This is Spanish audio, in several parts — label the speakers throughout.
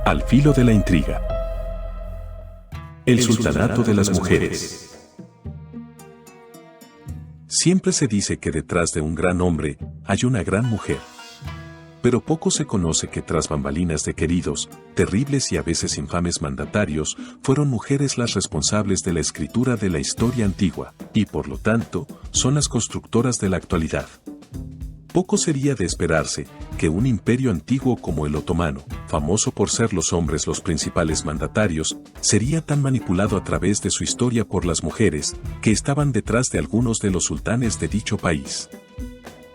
Speaker 1: Al filo de la intriga. El sultanato de las mujeres. Siempre se dice que detrás de un gran hombre hay una gran mujer. Pero poco se conoce que tras bambalinas de queridos, terribles y a veces infames mandatarios, fueron mujeres las responsables de la escritura de la historia antigua, y por lo tanto, son las constructoras de la actualidad. Poco sería de esperarse que un imperio antiguo como el otomano, famoso por ser los hombres los principales mandatarios, sería tan manipulado a través de su historia por las mujeres, que estaban detrás de algunos de los sultanes de dicho país.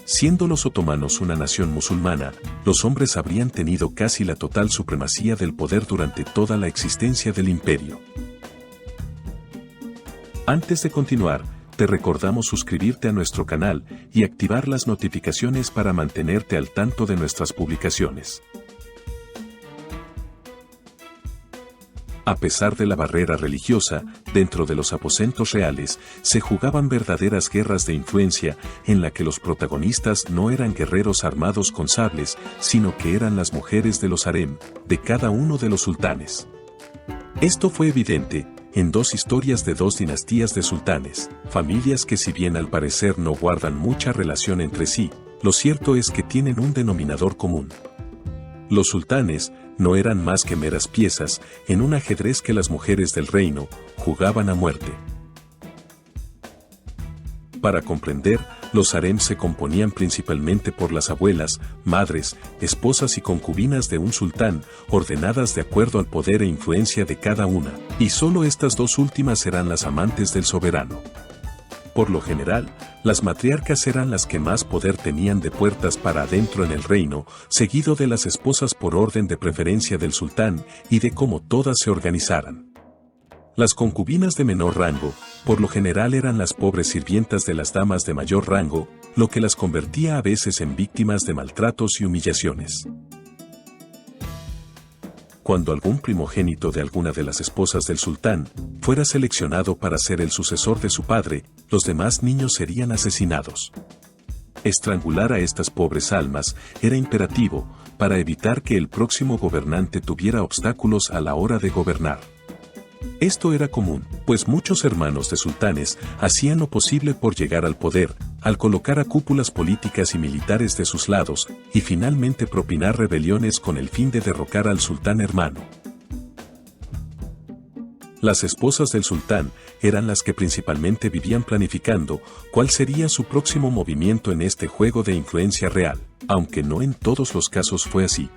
Speaker 1: Siendo los otomanos una nación musulmana, los hombres habrían tenido casi la total supremacía del poder durante toda la existencia del imperio. Antes de continuar, te recordamos suscribirte a nuestro canal y activar las notificaciones para mantenerte al tanto de nuestras publicaciones. A pesar de la barrera religiosa, dentro de los aposentos reales, se jugaban verdaderas guerras de influencia, en la que los protagonistas no eran guerreros armados con sables, sino que eran las mujeres de los harem, de cada uno de los sultanes. Esto fue evidente en dos historias de dos dinastías de sultanes, familias que si bien al parecer no guardan mucha relación entre sí, lo cierto es que tienen un denominador común. Los sultanes no eran más que meras piezas en un ajedrez que las mujeres del reino jugaban a muerte. Para comprender, los harem se componían principalmente por las abuelas, madres, esposas y concubinas de un sultán, ordenadas de acuerdo al poder e influencia de cada una, y solo estas dos últimas eran las amantes del soberano. Por lo general, las matriarcas eran las que más poder tenían de puertas para adentro en el reino, seguido de las esposas por orden de preferencia del sultán y de cómo todas se organizaran. Las concubinas de menor rango, por lo general eran las pobres sirvientas de las damas de mayor rango, lo que las convertía a veces en víctimas de maltratos y humillaciones. Cuando algún primogénito de alguna de las esposas del sultán fuera seleccionado para ser el sucesor de su padre, los demás niños serían asesinados. Estrangular a estas pobres almas era imperativo para evitar que el próximo gobernante tuviera obstáculos a la hora de gobernar. Esto era común, pues muchos hermanos de sultanes hacían lo posible por llegar al poder, al colocar a cúpulas políticas y militares de sus lados, y finalmente propinar rebeliones con el fin de derrocar al sultán hermano. Las esposas del sultán eran las que principalmente vivían planificando cuál sería su próximo movimiento en este juego de influencia real, aunque no en todos los casos fue así.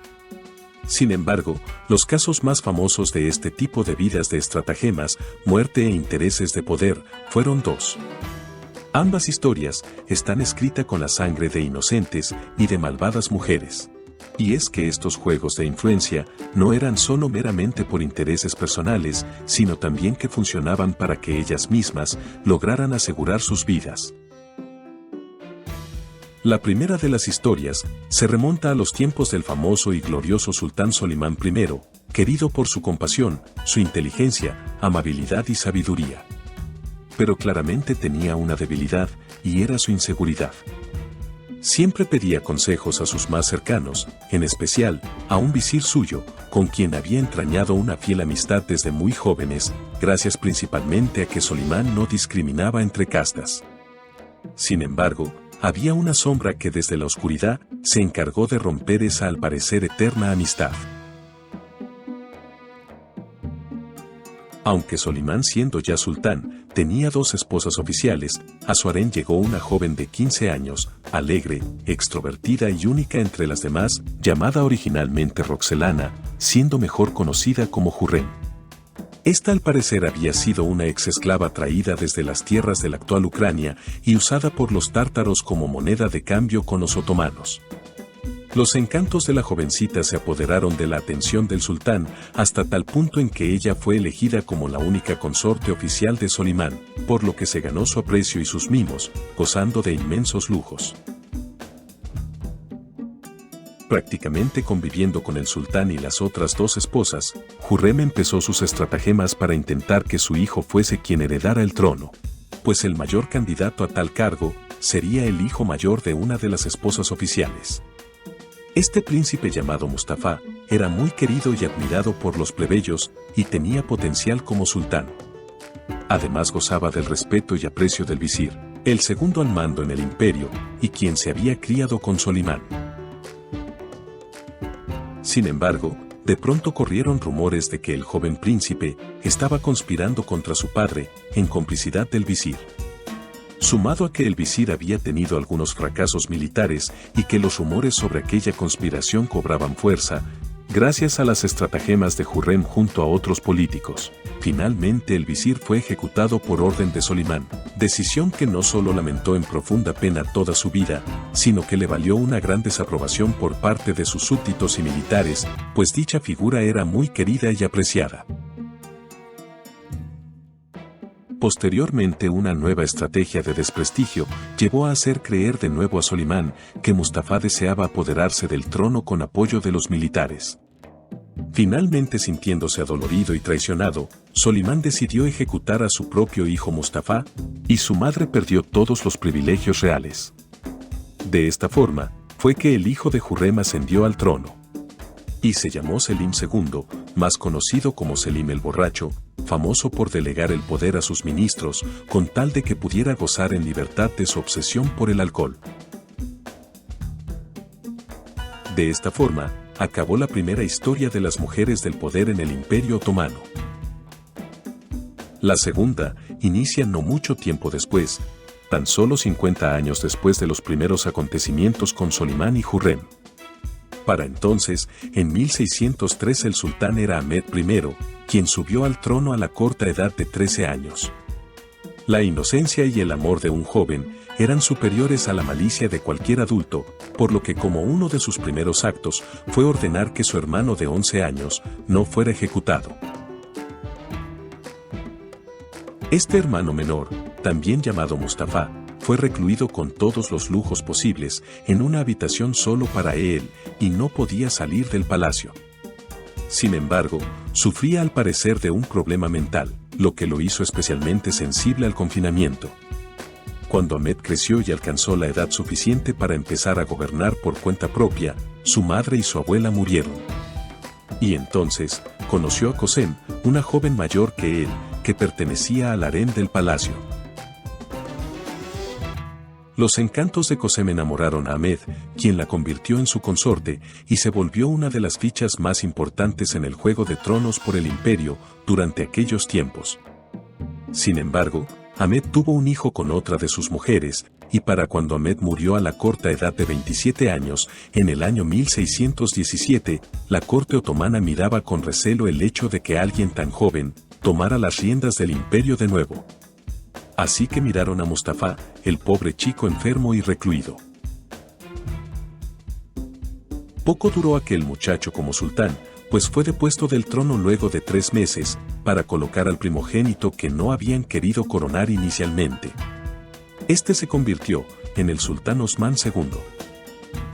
Speaker 1: Sin embargo, los casos más famosos de este tipo de vidas de estratagemas, muerte e intereses de poder, fueron dos. Ambas historias están escritas con la sangre de inocentes y de malvadas mujeres. Y es que estos juegos de influencia no eran solo meramente por intereses personales, sino también que funcionaban para que ellas mismas lograran asegurar sus vidas. La primera de las historias se remonta a los tiempos del famoso y glorioso sultán Solimán I, querido por su compasión, su inteligencia, amabilidad y sabiduría. Pero claramente tenía una debilidad, y era su inseguridad. Siempre pedía consejos a sus más cercanos, en especial a un visir suyo, con quien había entrañado una fiel amistad desde muy jóvenes, gracias principalmente a que Solimán no discriminaba entre castas. Sin embargo, había una sombra que desde la oscuridad se encargó de romper esa al parecer eterna amistad. Aunque Solimán, siendo ya sultán, tenía dos esposas oficiales, a su harén llegó una joven de 15 años, alegre, extrovertida y única entre las demás, llamada originalmente Roxelana, siendo mejor conocida como Hurrem. Esta al parecer había sido una ex-esclava traída desde las tierras de la actual Ucrania y usada por los tártaros como moneda de cambio con los otomanos. Los encantos de la jovencita se apoderaron de la atención del sultán hasta tal punto en que ella fue elegida como la única consorte oficial de Solimán, por lo que se ganó su aprecio y sus mimos, gozando de inmensos lujos. Prácticamente conviviendo con el sultán y las otras dos esposas, Hurrem empezó sus estratagemas para intentar que su hijo fuese quien heredara el trono, pues el mayor candidato a tal cargo sería el hijo mayor de una de las esposas oficiales. Este príncipe llamado Mustafa era muy querido y admirado por los plebeyos, y tenía potencial como sultán. Además gozaba del respeto y aprecio del visir, el segundo al mando en el imperio, y quien se había criado con Solimán. Sin embargo, de pronto corrieron rumores de que el joven príncipe estaba conspirando contra su padre, en complicidad del visir. Sumado a que el visir había tenido algunos fracasos militares y que los rumores sobre aquella conspiración cobraban fuerza, gracias a las estratagemas de Hürrem junto a otros políticos, finalmente el visir fue ejecutado por orden de Solimán, decisión que no solo lamentó en profunda pena toda su vida, sino que le valió una gran desaprobación por parte de sus súbditos y militares, pues dicha figura era muy querida y apreciada. Posteriormente una nueva estrategia de desprestigio llevó a hacer creer de nuevo a Solimán que Mustafá deseaba apoderarse del trono con apoyo de los militares. Finalmente, sintiéndose adolorido y traicionado, Solimán decidió ejecutar a su propio hijo Mustafá, y su madre perdió todos los privilegios reales. De esta forma, fue que el hijo de Hürrem ascendió al trono. Y se llamó Selim II, más conocido como Selim el Borracho, famoso por delegar el poder a sus ministros, con tal de que pudiera gozar en libertad de su obsesión por el alcohol. De esta forma, acabó la primera historia de las mujeres del poder en el Imperio Otomano. La segunda inicia no mucho tiempo después, tan solo 50 años después de los primeros acontecimientos con Solimán y Hürrem. Para entonces, en 1603 el sultán era Ahmed I, quien subió al trono a la corta edad de 13 años. La inocencia y el amor de un joven eran superiores a la malicia de cualquier adulto, por lo que como uno de sus primeros actos fue ordenar que su hermano de 11 años no fuera ejecutado. Este hermano menor, también llamado Mustafá, fue recluido con todos los lujos posibles en una habitación solo para él y no podía salir del palacio. Sin embargo, sufría al parecer de un problema mental, lo que lo hizo especialmente sensible al confinamiento. Cuando Ahmed creció y alcanzó la edad suficiente para empezar a gobernar por cuenta propia, su madre y su abuela murieron. Y entonces, conoció a Qasem, una joven mayor que él, que pertenecía al harén del palacio. Los encantos de Qasem enamoraron a Ahmed, quien la convirtió en su consorte, y se volvió una de las fichas más importantes en el juego de tronos por el imperio durante aquellos tiempos. Sin embargo, Ahmed tuvo un hijo con otra de sus mujeres, y para cuando Ahmed murió a la corta edad de 27 años, en el año 1617, la corte otomana miraba con recelo el hecho de que alguien tan joven tomara las riendas del imperio de nuevo. Así que miraron a Mustafá, el pobre chico enfermo y recluido. Poco duró aquel muchacho como sultán, pues fue depuesto del trono luego de 3 meses, para colocar al primogénito que no habían querido coronar inicialmente. Este se convirtió en el sultán Osmán II.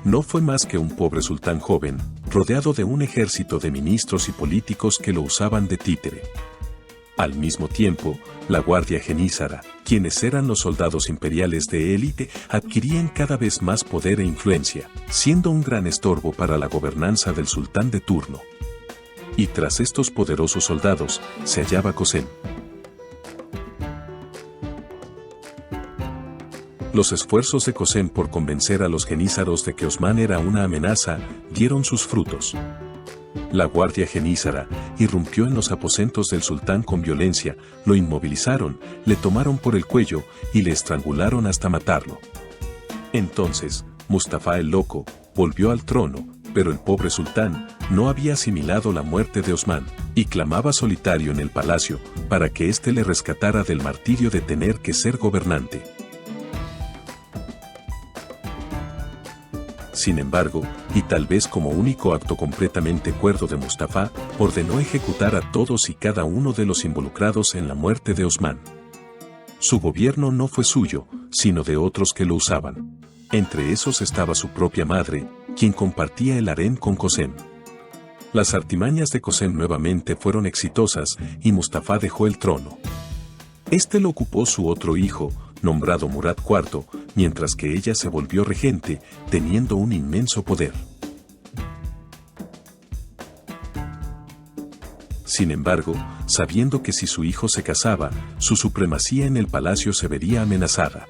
Speaker 1: No fue más que un pobre sultán joven, rodeado de un ejército de ministros y políticos que lo usaban de títere. Al mismo tiempo, la Guardia Genízara, quienes eran los soldados imperiales de élite, adquirían cada vez más poder e influencia, siendo un gran estorbo para la gobernanza del sultán de turno. Y tras estos poderosos soldados, se hallaba Qasem. Los esfuerzos de Qasem por convencer a los genízaros de que Osmán era una amenaza, dieron sus frutos. La Guardia Genízara irrumpió en los aposentos del sultán con violencia, lo inmovilizaron, le tomaron por el cuello y le estrangularon hasta matarlo. Entonces, Mustafá el Loco volvió al trono, pero el pobre sultán no había asimilado la muerte de Osmán, y clamaba solitario en el palacio para que éste le rescatara del martirio de tener que ser gobernante. Sin embargo, y tal vez como único acto completamente cuerdo de Mustafá, ordenó ejecutar a todos y cada uno de los involucrados en la muerte de Osmán. Su gobierno no fue suyo, sino de otros que lo usaban. Entre esos estaba su propia madre, quien compartía el harén con Qasem. Las artimañas de Qasem nuevamente fueron exitosas y Mustafá dejó el trono. Este lo ocupó su otro hijo, nombrado Murad IV, mientras que ella se volvió regente, teniendo un inmenso poder. Sin embargo, sabiendo que si su hijo se casaba, su supremacía en el palacio se vería amenazada.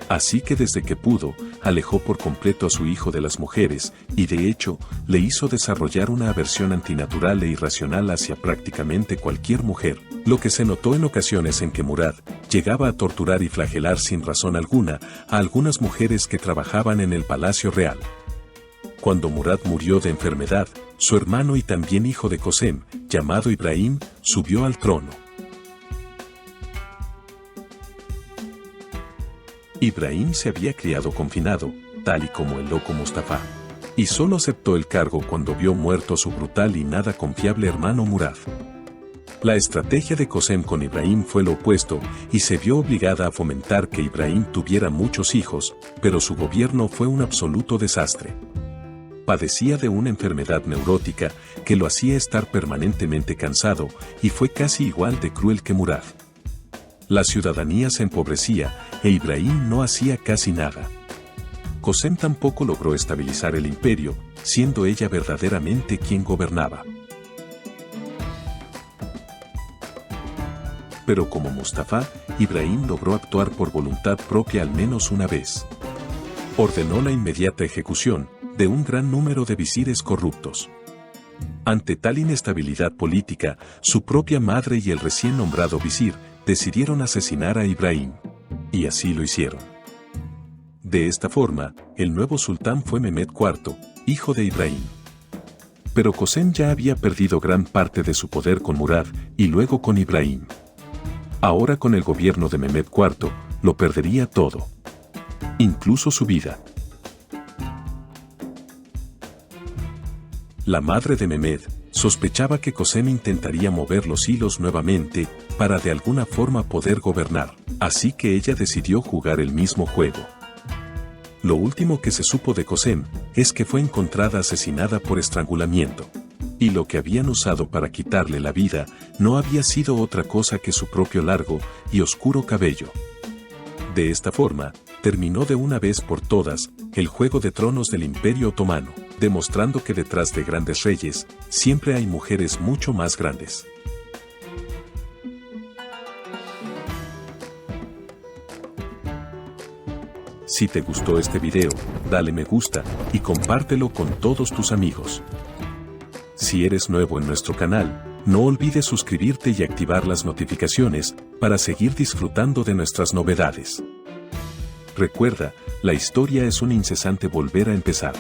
Speaker 1: Así que desde que pudo, alejó por completo a su hijo de las mujeres, y de hecho, le hizo desarrollar una aversión antinatural e irracional hacia prácticamente cualquier mujer, lo que se notó en ocasiones en que Murad llegaba a torturar y flagelar sin razón alguna a algunas mujeres que trabajaban en el palacio real. Cuando Murad murió de enfermedad, su hermano y también hijo de Qasem, llamado Ibrahim, subió al trono. Ibrahim se había criado confinado, tal y como el loco Mustafa, y solo aceptó el cargo cuando vio muerto a su brutal y nada confiable hermano Murad. La estrategia de Qasem con Ibrahim fue lo opuesto, y se vio obligada a fomentar que Ibrahim tuviera muchos hijos, pero su gobierno fue un absoluto desastre. Padecía de una enfermedad neurótica que lo hacía estar permanentemente cansado, y fue casi igual de cruel que Murad. La ciudadanía se empobrecía, e Ibrahim no hacía casi nada. Qasem tampoco logró estabilizar el imperio, siendo ella verdaderamente quien gobernaba. Pero como Mustafa, Ibrahim logró actuar por voluntad propia al menos una vez. Ordenó la inmediata ejecución de un gran número de visires corruptos. Ante tal inestabilidad política, su propia madre y el recién nombrado visir decidieron asesinar a Ibrahim. Y así lo hicieron. De esta forma, el nuevo sultán fue Mehmed IV, hijo de Ibrahim. Pero Qasem ya había perdido gran parte de su poder con Murad y luego con Ibrahim. Ahora con el gobierno de Mehmed IV, lo perdería todo. Incluso su vida. La madre de Mehmed sospechaba que Qasem intentaría mover los hilos nuevamente para de alguna forma poder gobernar, así que ella decidió jugar el mismo juego. Lo último que se supo de Qasem es que fue encontrada asesinada por estrangulamiento. Y lo que habían usado para quitarle la vida no había sido otra cosa que su propio largo y oscuro cabello. De esta forma, terminó de una vez por todas el Juego de Tronos del Imperio Otomano, demostrando que detrás de grandes reyes, siempre hay mujeres mucho más grandes. Si te gustó este video, dale me gusta y compártelo con todos tus amigos. Si eres nuevo en nuestro canal, no olvides suscribirte y activar las notificaciones para seguir disfrutando de nuestras novedades. Recuerda, la historia es un incesante volver a empezar.